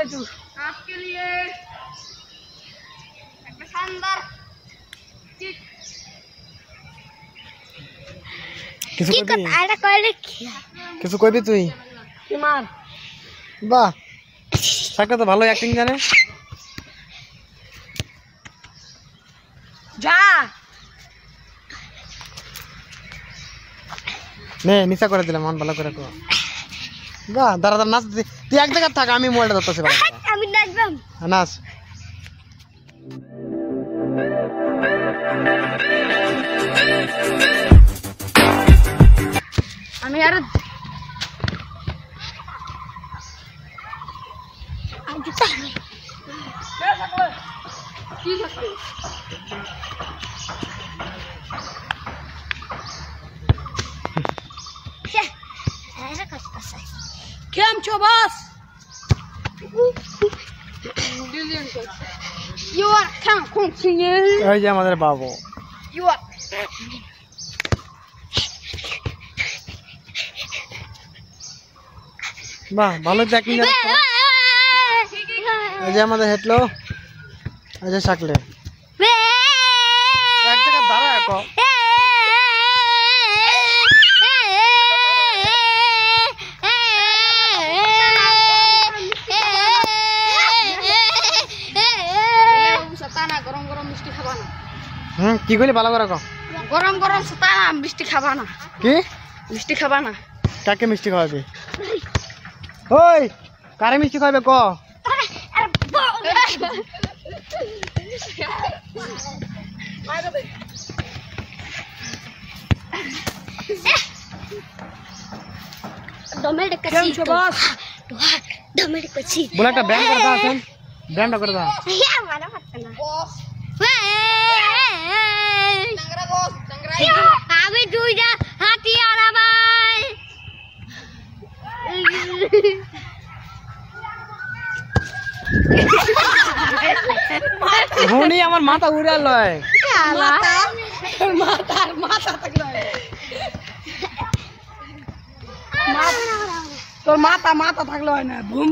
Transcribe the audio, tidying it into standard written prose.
तू आपके लिए एक शानदार किक কিছু কইবি আইডা কইলে কিছু কইবি তুই কি মার বাহ সাকা তো ভালো অ্যাক্টিং জানে যা নে নিচা করে দিলাম মন ভালো করে কো বাহ দাঁড়া দাঁড়া নাচ তুই এক জায়গা থাক আমি মোবাইলটা ধরতেছি ভালো আমি নাচবাম নাচ আমি আর কেম છો বস You are can't continue. এই যে আমাদের বাবু You are বাহ ভালো অ্যাক্টিং জানে এই যে আমাদের হেটলো এই যে শাকলে এক জায়গা দাঁড়া কো গরম গরম মিষ্টি খাবা না কি কইলি ভালো করে কো গরম গরম সাতানা মিষ্টি খাবা না কি মিষ্টি খাবা না কাকে মিষ্টি খাওয়াবি ওই কারে মিষ্টি খাওয়াবে ক ডমেল কাছি বস ডমেল কাছি বলে একটা ব্যান্ড করে দাও আছেন ব্যান্ডটা করে দাও আমারে পারতে না বস টাংরা বস টাংরা আমি দুইটা হাতি আরামাই হুনি আমার মাথা উড়ে লয় মাথা তোর মাথা থাকলে হয় না ঘুম